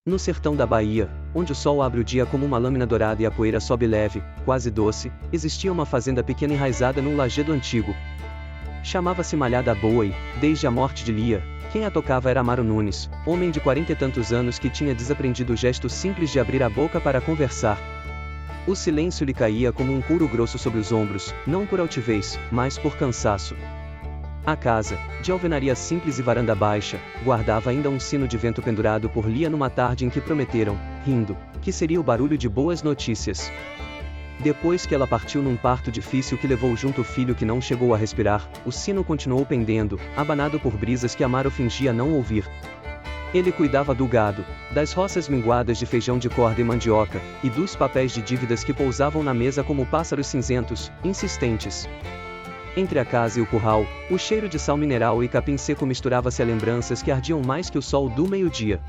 No sertão da Bahia, onde o sol abre o dia como uma lâmina dourada e a poeira sobe leve, quase doce, existia uma fazenda pequena enraizada num lajedo antigo. Chamava-se Malhada Boa e, desde a morte de Lia, quem a tocava era Amaro Nunes, homem de 40 e tantos anos que tinha desaprendido o gesto simples de abrir a boca para conversar. O silêncio lhe caía como um couro grosso sobre os ombros, não por altivez, mas por cansaço. A casa, de alvenaria simples e varanda baixa, guardava ainda um sino de vento pendurado por Lia numa tarde em que prometeram, rindo, que seria o barulho de boas notícias. Depois que ela partiu num parto difícil que levou junto o filho que não chegou a respirar, o sino continuou pendendo, abanado por brisas que Amaro fingia não ouvir. Ele cuidava do gado, das roças minguadas de feijão de corda e mandioca, e dos papéis de dívidas que pousavam na mesa como pássaros cinzentos, insistentes. Entre a casa e o curral, o cheiro de sal mineral e capim seco misturava-se a lembranças que ardiam mais que o sol do meio-dia.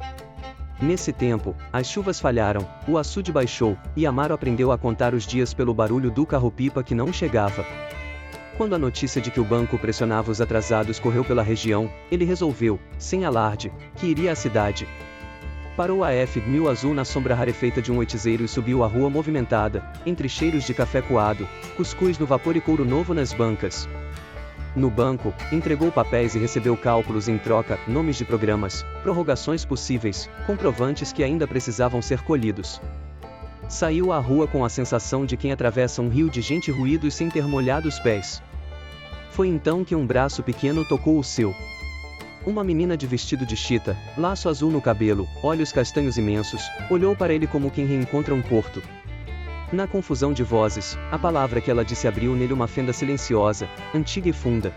Nesse tempo, as chuvas falharam, o açude baixou, e Amaro aprendeu a contar os dias pelo barulho do carro-pipa que não chegava. Quando a notícia de que o banco pressionava os atrasados correu pela região, ele resolveu, sem alarde, que iria à cidade. Parou a F1000 azul na sombra rarefeita de um oitizeiro e subiu a rua movimentada, entre cheiros de café coado, cuscuz no vapor e couro novo nas bancas. No banco, entregou papéis e recebeu cálculos em troca, nomes de programas, prorrogações possíveis, comprovantes que ainda precisavam ser colhidos. Saiu à rua com a sensação de quem atravessa um rio de gente e ruídos sem ter molhado os pés. Foi então que um braço pequeno tocou o seu. Uma menina de vestido de chita, laço azul no cabelo, olhos castanhos imensos, olhou para ele como quem reencontra um porto. Na confusão de vozes, a palavra que ela disse abriu nele uma fenda silenciosa, antiga e funda.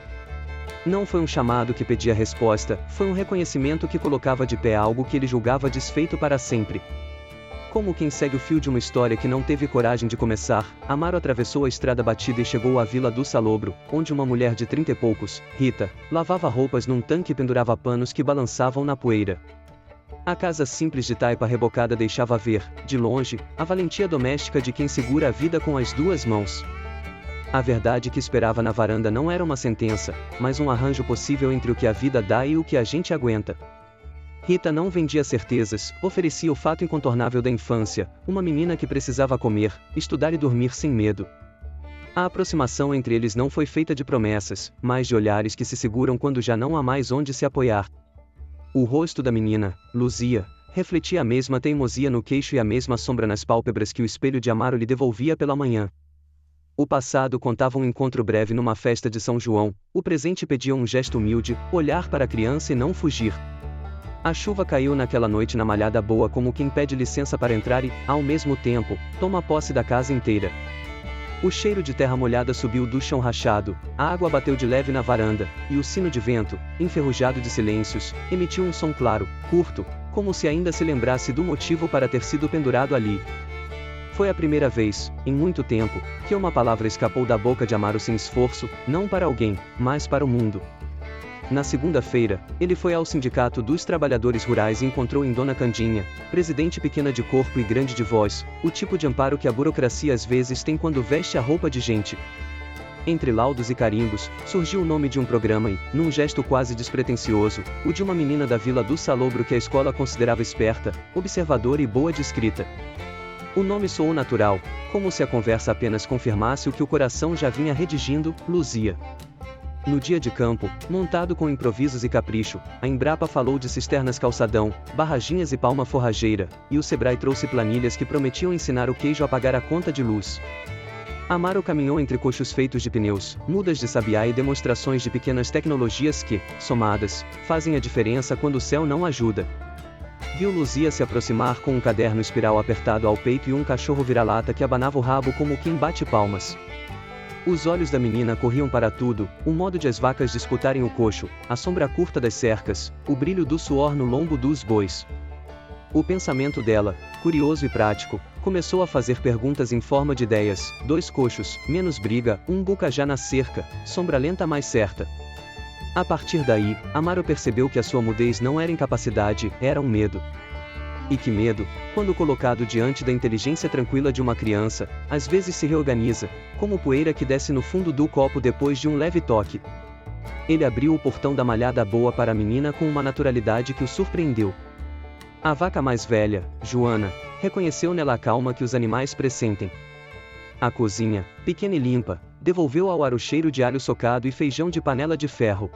Não foi um chamado que pedia resposta, foi um reconhecimento que colocava de pé algo que ele julgava desfeito para sempre. Como quem segue o fio de uma história que não teve coragem de começar, Amaro atravessou a estrada batida e chegou à vila do Salobro, onde uma mulher de 30 e poucos, Rita, lavava roupas num tanque e pendurava panos que balançavam na poeira. A casa simples de taipa rebocada deixava ver, de longe, a valentia doméstica de quem segura a vida com as duas mãos. A verdade que esperava na varanda não era uma sentença, mas um arranjo possível entre o que a vida dá e o que a gente aguenta. Rita não vendia certezas, oferecia o fato incontornável da infância, uma menina que precisava comer, estudar e dormir sem medo. A aproximação entre eles não foi feita de promessas, mas de olhares que se seguram quando já não há mais onde se apoiar. O rosto da menina, Luzia, refletia a mesma teimosia no queixo e a mesma sombra nas pálpebras que o espelho de Amaro lhe devolvia pela manhã. O passado contava um encontro breve numa festa de São João, o presente pedia um gesto humilde, olhar para a criança e não fugir. A chuva caiu naquela noite na Malhada Boa como quem pede licença para entrar e, ao mesmo tempo, toma posse da casa inteira. O cheiro de terra molhada subiu do chão rachado, a água bateu de leve na varanda, e o sino de vento, enferrujado de silêncios, emitiu um som claro, curto, como se ainda se lembrasse do motivo para ter sido pendurado ali. Foi a primeira vez, em muito tempo, que uma palavra escapou da boca de Amaro sem esforço, não para alguém, mas para o mundo. Na segunda-feira, ele foi ao Sindicato dos Trabalhadores Rurais e encontrou em Dona Candinha, presidente pequena de corpo e grande de voz, o tipo de amparo que a burocracia às vezes tem quando veste a roupa de gente. Entre laudos e carimbos, surgiu o nome de um programa e, num gesto quase despretensioso, o de uma menina da vila do Salobro que a escola considerava esperta, observadora e boa de escrita. O nome soou natural, como se a conversa apenas confirmasse o que o coração já vinha redigindo, Luzia. No dia de campo, montado com improvisos e capricho, a Embrapa falou de cisternas calçadão, barraginhas e palma forrageira, e o Sebrae trouxe planilhas que prometiam ensinar o queijo a pagar a conta de luz. Amaro caminhou entre coxos feitos de pneus, mudas de sabiá e demonstrações de pequenas tecnologias que, somadas, fazem a diferença quando o céu não ajuda. Viu Luzia se aproximar com um caderno espiral apertado ao peito e um cachorro vira-lata que abanava o rabo como quem bate palmas. Os olhos da menina corriam para tudo, o modo de as vacas disputarem o coxo, a sombra curta das cercas, o brilho do suor no lombo dos bois. O pensamento dela, curioso e prático, começou a fazer perguntas em forma de ideias: 2 coxos, menos briga, um bucajá na cerca, sombra lenta mais certa. A partir daí, Amaro percebeu que a sua mudez não era incapacidade, era um medo. E que medo, quando colocado diante da inteligência tranquila de uma criança, às vezes se reorganiza, como poeira que desce no fundo do copo depois de um leve toque. Ele abriu o portão da Malhada Boa para a menina com uma naturalidade que o surpreendeu. A vaca mais velha, Joana, reconheceu nela a calma que os animais pressentem. A cozinha, pequena e limpa, devolveu ao ar o cheiro de alho socado e feijão de panela de ferro.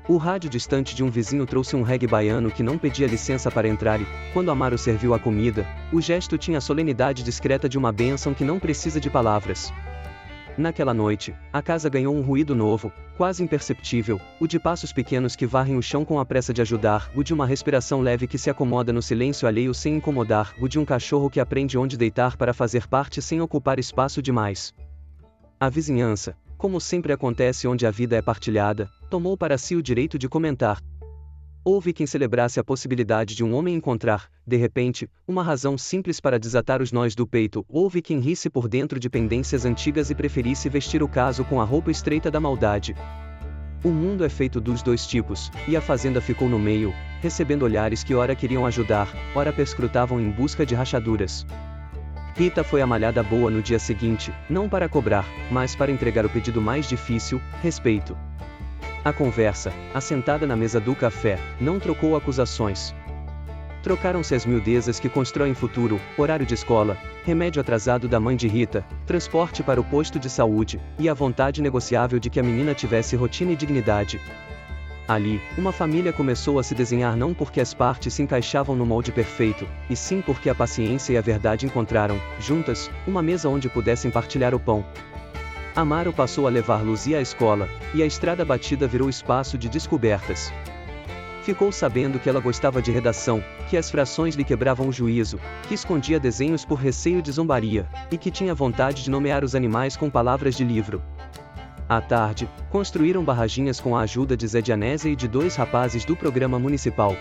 O rádio distante de um vizinho trouxe um reggae baiano que não pedia licença para entrar e, quando Amaro serviu a comida, o gesto tinha a solenidade discreta de uma bênção que não precisa de palavras. Naquela noite, a casa ganhou um ruído novo, quase imperceptível, o de passos pequenos que varrem o chão com a pressa de ajudar, o de uma respiração leve que se acomoda no silêncio alheio sem incomodar, o de um cachorro que aprende onde deitar para fazer parte sem ocupar espaço demais. A vizinhança, como sempre acontece onde a vida é partilhada, tomou para si o direito de comentar. Houve quem celebrasse a possibilidade de um homem encontrar, de repente, uma razão simples para desatar os nós do peito. Houve quem risse por dentro de pendências antigas e preferisse vestir o caso com a roupa estreita da maldade. O mundo é feito dos dois tipos, e a fazenda ficou no meio, recebendo olhares que ora queriam ajudar, ora perscrutavam em busca de rachaduras. Rita foi a malhada boa no dia seguinte, não para cobrar, mas para entregar o pedido mais difícil: respeito. A conversa, assentada na mesa do café, não trocou acusações. Trocaram-se as miudezas que constroem futuro: horário de escola, remédio atrasado da mãe de Rita, transporte para o posto de saúde, e a vontade negociável de que a menina tivesse rotina e dignidade. Ali, uma família começou a se desenhar não porque as partes se encaixavam no molde perfeito, e sim porque a paciência e a verdade encontraram, juntas, uma mesa onde pudessem partilhar o pão. Amaro passou a levar Luzia à escola, e a estrada batida virou espaço de descobertas. Ficou sabendo que ela gostava de redação, que as frações lhe quebravam o juízo, que escondia desenhos por receio de zombaria, e que tinha vontade de nomear os animais com palavras de livro. À tarde, construíram barraginhas com a ajuda de Zé de Anésia e de 2 rapazes do programa municipal.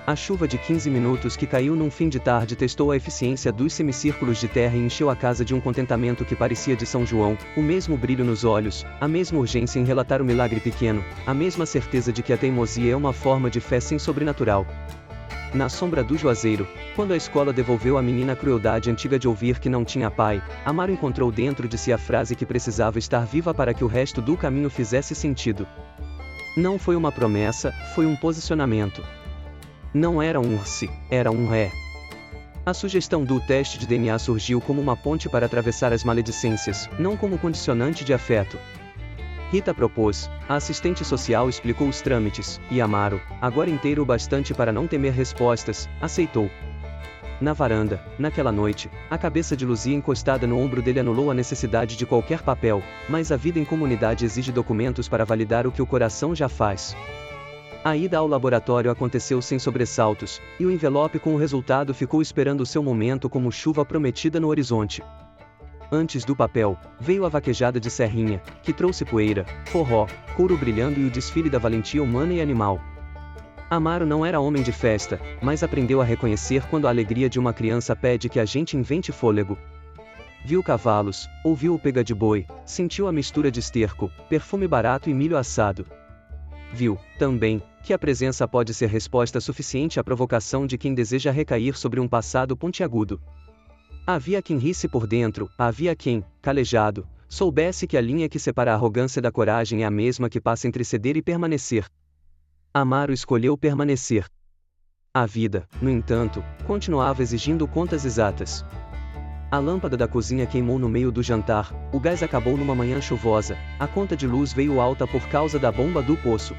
A chuva de 15 minutos que caiu num fim de tarde testou a eficiência dos semicírculos de terra e encheu a casa de um contentamento que parecia de São João, o mesmo brilho nos olhos, a mesma urgência em relatar o milagre pequeno, a mesma certeza de que a teimosia é uma forma de fé sem sobrenatural. Na sombra do juazeiro, quando a escola devolveu à menina a crueldade antiga de ouvir que não tinha pai, Amaro encontrou dentro de si a frase que precisava estar viva para que o resto do caminho fizesse sentido. Não foi uma promessa, foi um posicionamento. Não era um se, era um é. A sugestão do teste de DNA surgiu como uma ponte para atravessar as maledicências, não como condicionante de afeto. Rita propôs, a assistente social explicou os trâmites, e Amaro, agora inteiro o bastante para não temer respostas, aceitou. Na varanda, naquela noite, a cabeça de Luzia encostada no ombro dele anulou a necessidade de qualquer papel, mas a vida em comunidade exige documentos para validar o que o coração já faz. A ida ao laboratório aconteceu sem sobressaltos, e o envelope com o resultado ficou esperando o seu momento como chuva prometida no horizonte. Antes do papel, veio a vaquejada de Serrinha, que trouxe poeira, forró, couro brilhando e o desfile da valentia humana e animal. Amaro não era homem de festa, mas aprendeu a reconhecer quando a alegria de uma criança pede que a gente invente fôlego. Viu cavalos, ouviu o pega de boi, sentiu a mistura de esterco, perfume barato e milho assado. Viu, também, que a presença pode ser resposta suficiente à provocação de quem deseja recair sobre um passado pontiagudo. Havia quem risse por dentro, havia quem, calejado, soubesse que a linha que separa a arrogância da coragem é a mesma que passa entre ceder e permanecer. Amaro escolheu permanecer. A vida, no entanto, continuava exigindo contas exatas. A lâmpada da cozinha queimou no meio do jantar, o gás acabou numa manhã chuvosa, a conta de luz veio alta por causa da bomba do poço.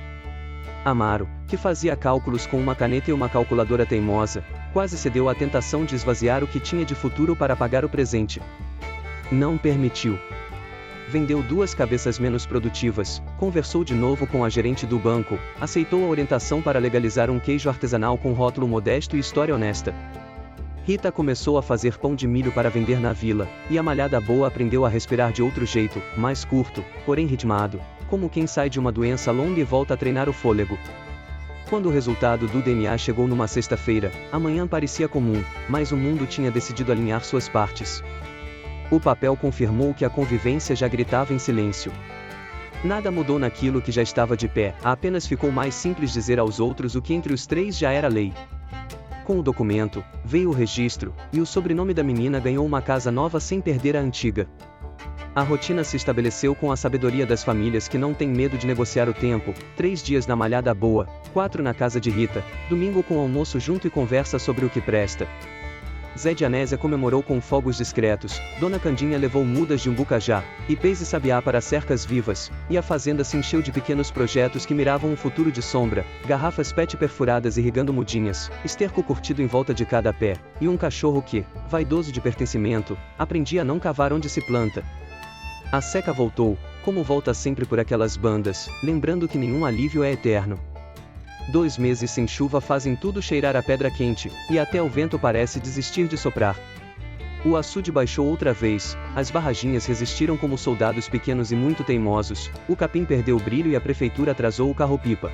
Amaro, que fazia cálculos com uma caneta e uma calculadora teimosa, quase cedeu à tentação de esvaziar o que tinha de futuro para pagar o presente. Não permitiu. Vendeu 2 cabeças menos produtivas, conversou de novo com a gerente do banco, aceitou a orientação para legalizar um queijo artesanal com rótulo modesto e história honesta. Rita começou a fazer pão de milho para vender na vila, e a malhada boa aprendeu a respirar de outro jeito, mais curto, porém ritmado, como quem sai de uma doença longa e volta a treinar o fôlego. Quando o resultado do DNA chegou numa sexta-feira, a manhã parecia comum, mas o mundo tinha decidido alinhar suas partes. O papel confirmou que a convivência já gritava em silêncio. Nada mudou naquilo que já estava de pé, apenas ficou mais simples dizer aos outros o que entre os 3 já era lei. Com o documento, veio o registro, e o sobrenome da menina ganhou uma casa nova sem perder a antiga. A rotina se estabeleceu com a sabedoria das famílias que não têm medo de negociar o tempo: 3 dias na malhada boa, 4 na casa de Rita, domingo com almoço junto e conversa sobre o que presta. Zé de Anésia comemorou com fogos discretos, Dona Candinha levou mudas de umbucajá, ipês e sabiá para cercas vivas, e a fazenda se encheu de pequenos projetos que miravam um futuro de sombra: garrafas PET perfuradas irrigando mudinhas, esterco curtido em volta de cada pé, e um cachorro que, vaidoso de pertencimento, aprendia a não cavar onde se planta. A seca voltou, como volta sempre por aquelas bandas, lembrando que nenhum alívio é eterno. 2 meses sem chuva fazem tudo cheirar a pedra quente, e até o vento parece desistir de soprar. O açude baixou outra vez, as barraginhas resistiram como soldados pequenos e muito teimosos, o capim perdeu o brilho e a prefeitura atrasou o carro-pipa.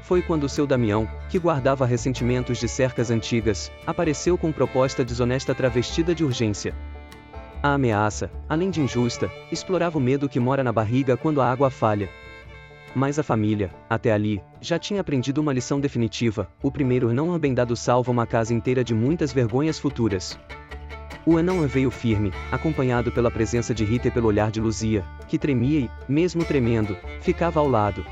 Foi quando o seu Damião, que guardava ressentimentos de cercas antigas, apareceu com proposta desonesta travestida de urgência. A ameaça, além de injusta, explorava o medo que mora na barriga quando a água falha. Mas a família, até ali, já tinha aprendido uma lição definitiva: o primeiro não bem dado salva uma casa inteira de muitas vergonhas futuras. O não veio firme, acompanhado pela presença de Rita e pelo olhar de Luzia, que tremia e, mesmo tremendo, ficava ao lado.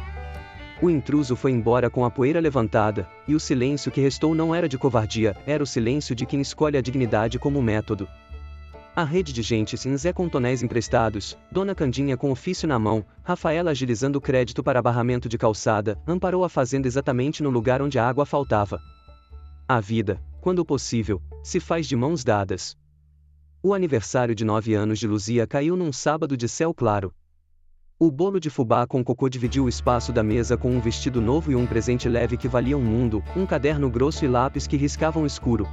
O intruso foi embora com a poeira levantada, e o silêncio que restou não era de covardia, era o silêncio de quem escolhe a dignidade como método. A rede de gente cinzé com tonéis emprestados, Dona Candinha com ofício na mão, Rafaela agilizando o crédito para barramento de calçada, amparou a fazenda exatamente no lugar onde a água faltava. A vida, quando possível, se faz de mãos dadas. O aniversário de 9 anos de Luzia caiu num sábado de céu claro. O bolo de fubá com cocô dividiu o espaço da mesa com um vestido novo e um presente leve que valia um mundo, um caderno grosso e lápis que riscavam escuro.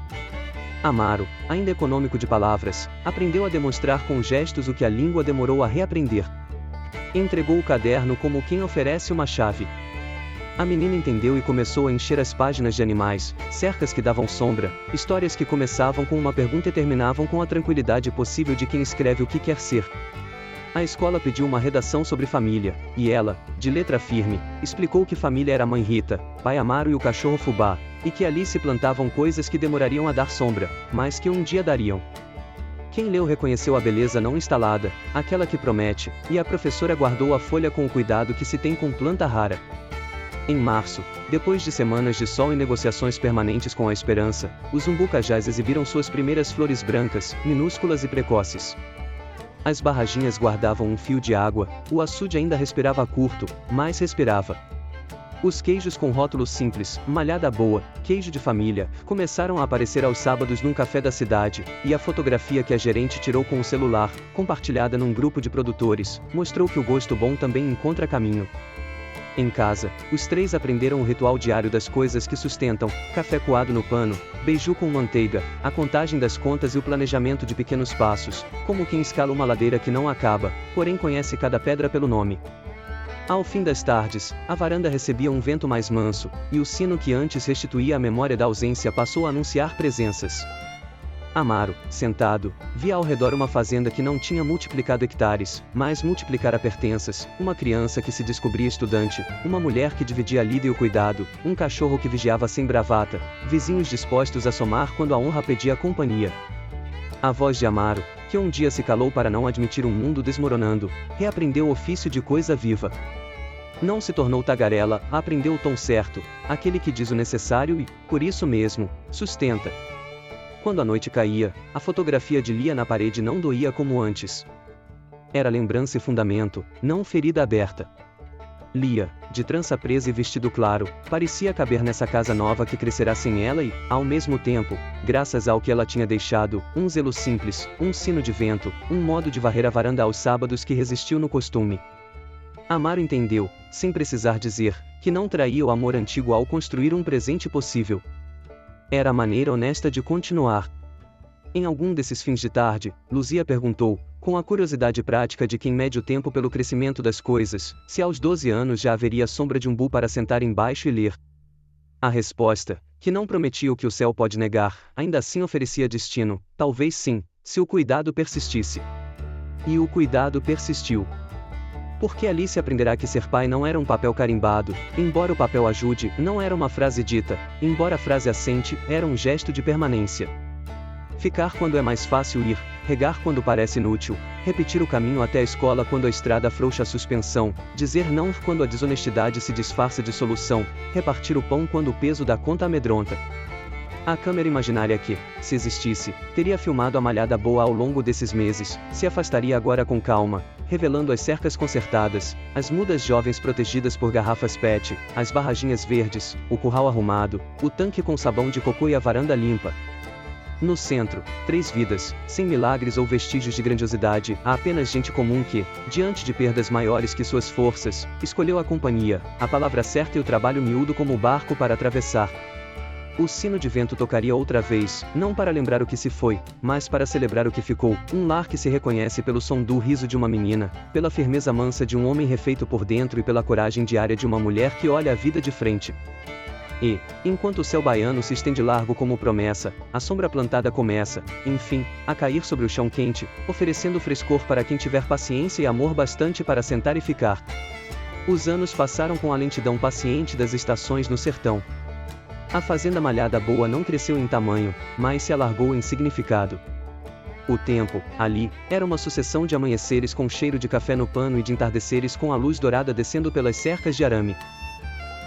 Amaro, ainda econômico de palavras, aprendeu a demonstrar com gestos o que a língua demorou a reaprender. Entregou o caderno como quem oferece uma chave. A menina entendeu e começou a encher as páginas de animais, cercas que davam sombra, histórias que começavam com uma pergunta e terminavam com a tranquilidade possível de quem escreve o que quer ser. A escola pediu uma redação sobre família, e ela, de letra firme, explicou que família era a mãe Rita, pai Amaro e o cachorro Fubá, e que ali se plantavam coisas que demorariam a dar sombra, mas que um dia dariam. Quem leu reconheceu a beleza não instalada, aquela que promete, e a professora guardou a folha com o cuidado que se tem com planta rara. Em março, depois de semanas de sol e negociações permanentes com a esperança, os umbucajás exibiram suas primeiras flores brancas, minúsculas e precoces. As barraginhas guardavam um fio de água, o açude ainda respirava curto, mas respirava. Os queijos com rótulos simples, malhada boa, queijo de família, começaram a aparecer aos sábados num café da cidade, e a fotografia que a gerente tirou com o celular, compartilhada num grupo de produtores, mostrou que o gosto bom também encontra caminho. Em casa, os 3 aprenderam o ritual diário das coisas que sustentam: café coado no pano, beiju com manteiga, a contagem das contas e o planejamento de pequenos passos, como quem escala uma ladeira que não acaba, porém conhece cada pedra pelo nome. Ao fim das tardes, a varanda recebia um vento mais manso, e o sino que antes restituía a memória da ausência passou a anunciar presenças. Amaro, sentado, via ao redor uma fazenda que não tinha multiplicado hectares, mas multiplicara pertenças, uma criança que se descobria estudante, uma mulher que dividia a lida e o cuidado, um cachorro que vigiava sem bravata, vizinhos dispostos a somar quando a honra pedia companhia. A voz de Amaro, que um dia se calou para não admitir um mundo desmoronando, reaprendeu o ofício de coisa viva. Não se tornou tagarela, aprendeu o tom certo, aquele que diz o necessário e, por isso mesmo, sustenta. Quando a noite caía, a fotografia de Lia na parede não doía como antes. Era lembrança e fundamento, não ferida aberta. Lia, de trança presa e vestido claro, parecia caber nessa casa nova que crescerá sem ela e, ao mesmo tempo, graças ao que ela tinha deixado, um zelo simples, um sino de vento, um modo de varrer a varanda aos sábados que resistiu no costume. Amaro entendeu, sem precisar dizer, que não traía o amor antigo ao construir um presente possível. Era a maneira honesta de continuar. Em algum desses fins de tarde, Luzia perguntou, com a curiosidade prática de quem mede o tempo pelo crescimento das coisas, se aos 12 anos já haveria sombra de umbu para sentar embaixo e ler. A resposta, que não prometia o que o céu pode negar, ainda assim oferecia destino: talvez sim, se o cuidado persistisse. E o cuidado persistiu. Porque ali se aprenderá que ser pai não era um papel carimbado, embora o papel ajude, não era uma frase dita, embora a frase assente, era um gesto de permanência. Ficar quando é mais fácil ir, regar quando parece inútil, repetir o caminho até a escola quando a estrada afrouxa a suspensão, dizer não quando a desonestidade se disfarça de solução, repartir o pão quando o peso da conta amedronta. A câmera imaginária que, se existisse, teria filmado a malhada boa ao longo desses meses, se afastaria agora com calma, revelando as cercas consertadas, as mudas jovens protegidas por garrafas PET, as barraginhas verdes, o curral arrumado, o tanque com sabão de cocô e a varanda limpa. No centro, 3 vidas, sem milagres ou vestígios de grandiosidade, há apenas gente comum que, diante de perdas maiores que suas forças, escolheu a companhia, a palavra certa e o trabalho miúdo como o barco para atravessar. O sino de vento tocaria outra vez, não para lembrar o que se foi, mas para celebrar o que ficou, um lar que se reconhece pelo som do riso de uma menina, pela firmeza mansa de um homem refeito por dentro e pela coragem diária de uma mulher que olha a vida de frente. E, enquanto o céu baiano se estende largo como promessa, a sombra plantada começa, enfim, a cair sobre o chão quente, oferecendo frescor para quem tiver paciência e amor bastante para sentar e ficar. Os anos passaram com a lentidão paciente das estações no sertão. A fazenda malhada boa não cresceu em tamanho, mas se alargou em significado. O tempo, ali, era uma sucessão de amanheceres com cheiro de café no pano e de entardeceres com a luz dourada descendo pelas cercas de arame.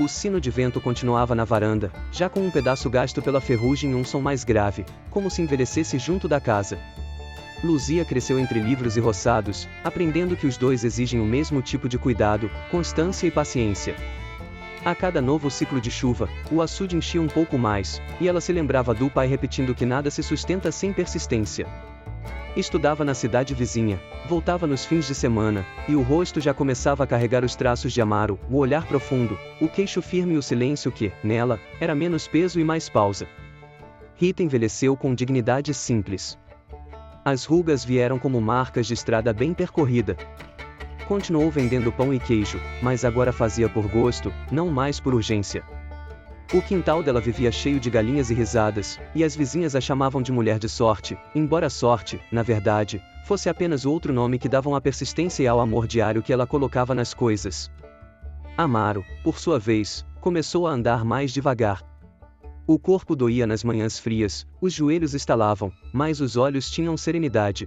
O sino de vento continuava na varanda, já com um pedaço gasto pela ferrugem e um som mais grave, como se envelhecesse junto da casa. Luzia cresceu entre livros e roçados, aprendendo que os dois exigem o mesmo tipo de cuidado, constância e paciência. A cada novo ciclo de chuva, o açude enchia um pouco mais, e ela se lembrava do pai repetindo que nada se sustenta sem persistência. Estudava na cidade vizinha, voltava nos fins de semana, e o rosto já começava a carregar os traços de Amaro, o olhar profundo, o queixo firme e o silêncio que, nela, era menos peso e mais pausa. Rita envelheceu com dignidade simples. As rugas vieram como marcas de estrada bem percorrida. Continuou vendendo pão e queijo, mas agora fazia por gosto, não mais por urgência. O quintal dela vivia cheio de galinhas e risadas, e as vizinhas a chamavam de mulher de sorte, embora sorte, na verdade, fosse apenas o outro nome que davam à persistência e ao amor diário que ela colocava nas coisas. Amaro, por sua vez, começou a andar mais devagar. O corpo doía nas manhãs frias, os joelhos estalavam, mas os olhos tinham serenidade.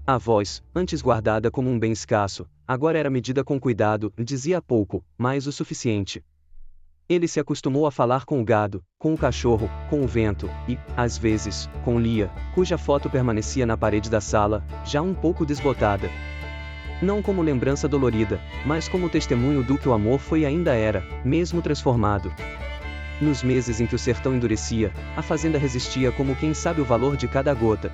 A voz, antes guardada como um bem escasso, agora era medida com cuidado, dizia pouco, mas o suficiente. Ele se acostumou a falar com o gado, com o cachorro, com o vento, e, às vezes, com Lia, cuja foto permanecia na parede da sala, já um pouco desbotada. Não como lembrança dolorida, mas como testemunho do que o amor foi e ainda era, mesmo transformado. Nos meses em que o sertão endurecia, a fazenda resistia como quem sabe o valor de cada gota.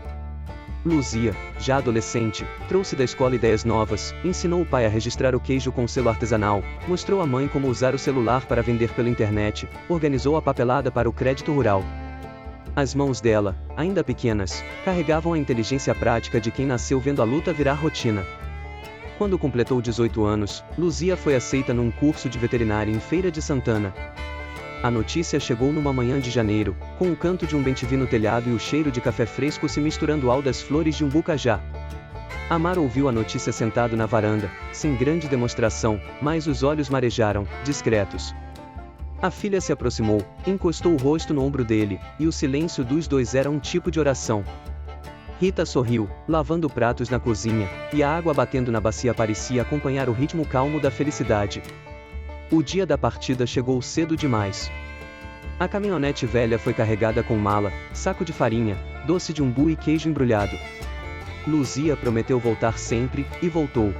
Luzia, já adolescente, trouxe da escola ideias novas, ensinou o pai a registrar o queijo com selo artesanal, mostrou à mãe como usar o celular para vender pela internet, organizou a papelada para o crédito rural. As mãos dela, ainda pequenas, carregavam a inteligência prática de quem nasceu vendo a luta virar rotina. Quando completou 18 anos, Luzia foi aceita num curso de veterinária em Feira de Santana. A notícia chegou numa manhã de janeiro, com o canto de um bem-te-vi no telhado e o cheiro de café fresco se misturando ao das flores de um bucajá. Amaro ouviu a notícia sentado na varanda, sem grande demonstração, mas os olhos marejaram, discretos. A filha se aproximou, encostou o rosto no ombro dele, e o silêncio dos dois era um tipo de oração. Rita sorriu, lavando pratos na cozinha, e a água batendo na bacia parecia acompanhar o ritmo calmo da felicidade. O dia da partida chegou cedo demais. A caminhonete velha foi carregada com mala, saco de farinha, doce de umbu e queijo embrulhado. Luzia prometeu voltar sempre, e voltou.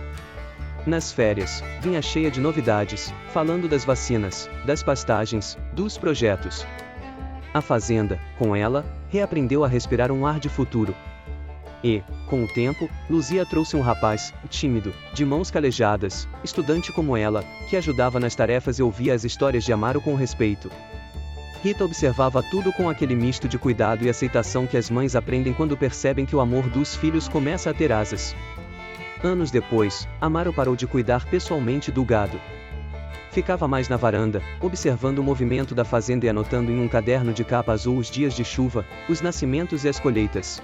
Nas férias, vinha cheia de novidades, falando das vacinas, das pastagens, dos projetos. A fazenda, com ela, reaprendeu a respirar um ar de futuro. E, com o tempo, Luzia trouxe um rapaz, tímido, de mãos calejadas, estudante como ela, que ajudava nas tarefas e ouvia as histórias de Amaro com respeito. Rita observava tudo com aquele misto de cuidado e aceitação que as mães aprendem quando percebem que o amor dos filhos começa a ter asas. Anos depois, Amaro parou de cuidar pessoalmente do gado. Ficava mais na varanda, observando o movimento da fazenda e anotando em um caderno de capa azul os dias de chuva, os nascimentos e as colheitas.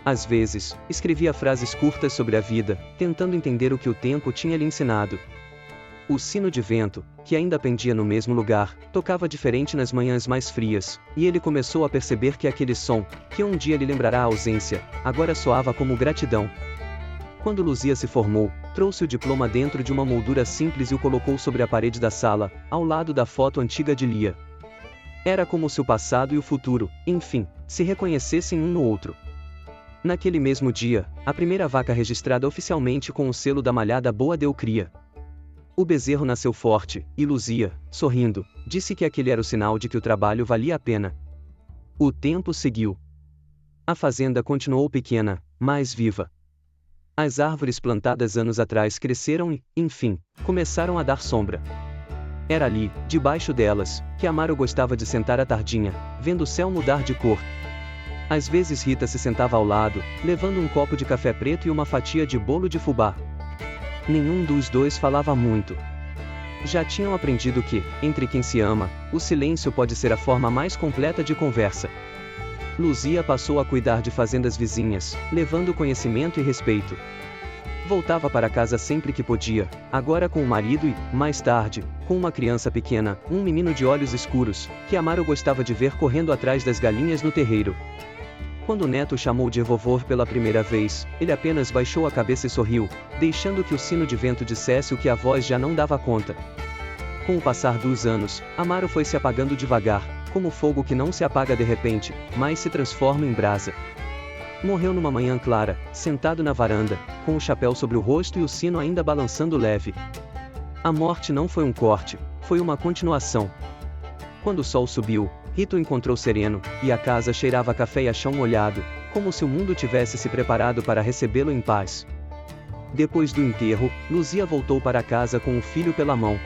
Às vezes, escrevia frases curtas sobre a vida, tentando entender o que o tempo tinha lhe ensinado. O sino de vento, que ainda pendia no mesmo lugar, tocava diferente nas manhãs mais frias, e ele começou a perceber que aquele som, que um dia lhe lembrará a ausência, agora soava como gratidão. Quando Luzia se formou, trouxe o diploma dentro de uma moldura simples e o colocou sobre a parede da sala, ao lado da foto antiga de Lia. Era como se o passado e o futuro, enfim, se reconhecessem um no outro. Naquele mesmo dia, a primeira vaca registrada oficialmente com o selo da malhada boa deu cria. O bezerro nasceu forte, e Luzia, sorrindo, disse que aquele era o sinal de que o trabalho valia a pena. O tempo seguiu. A fazenda continuou pequena, mas viva. As árvores plantadas anos atrás cresceram e, enfim, começaram a dar sombra. Era ali, debaixo delas, que Amaro gostava de sentar à tardinha, vendo o céu mudar de cor. Às vezes Rita se sentava ao lado, levando um copo de café preto e uma fatia de bolo de fubá. Nenhum dos dois falava muito. Já tinham aprendido que, entre quem se ama, o silêncio pode ser a forma mais completa de conversa. Luzia passou a cuidar de fazendas vizinhas, levando conhecimento e respeito. Voltava para casa sempre que podia, agora com o marido e, mais tarde, com uma criança pequena, um menino de olhos escuros, que Amaro gostava de ver correndo atrás das galinhas no terreiro. Quando o neto chamou de vovô pela primeira vez, ele apenas baixou a cabeça e sorriu, deixando que o sino de vento dissesse o que a voz já não dava conta. Com o passar dos anos, Amaro foi se apagando devagar, como fogo que não se apaga de repente, mas se transforma em brasa. Morreu numa manhã clara, sentado na varanda, com o chapéu sobre o rosto e o sino ainda balançando leve. A morte não foi um corte, foi uma continuação. Quando o sol subiu, Rita o encontrou sereno, e a casa cheirava a café e a chão molhado, como se o mundo tivesse se preparado para recebê-lo em paz. Depois do enterro, Luzia voltou para casa com o filho pela mão.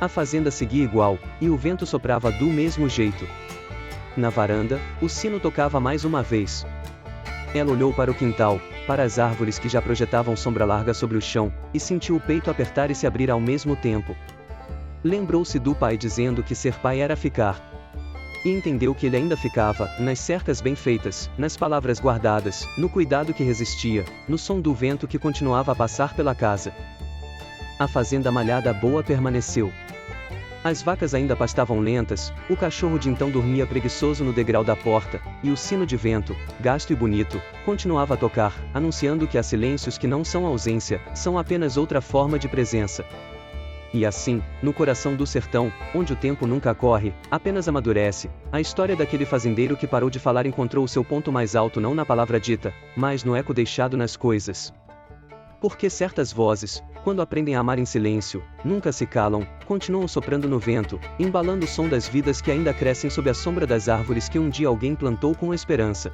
A fazenda seguia igual, e o vento soprava do mesmo jeito. Na varanda, o sino tocava mais uma vez. Ela olhou para o quintal, para as árvores que já projetavam sombra larga sobre o chão, e sentiu o peito apertar e se abrir ao mesmo tempo. Lembrou-se do pai dizendo que ser pai era ficar. E entendeu que ele ainda ficava, nas cercas bem feitas, nas palavras guardadas, no cuidado que resistia, no som do vento que continuava a passar pela casa. A fazenda malhada boa permaneceu. As vacas ainda pastavam lentas, o cachorro de então dormia preguiçoso no degrau da porta, e o sino de vento, gasto e bonito, continuava a tocar, anunciando que há silêncios que não são ausência, são apenas outra forma de presença. E assim, no coração do sertão, onde o tempo nunca corre, apenas amadurece, a história daquele fazendeiro que parou de falar encontrou o seu ponto mais alto não na palavra dita, mas no eco deixado nas coisas. Porque certas vozes, quando aprendem a amar em silêncio, nunca se calam, continuam soprando no vento, embalando o som das vidas que ainda crescem sob a sombra das árvores que um dia alguém plantou com esperança.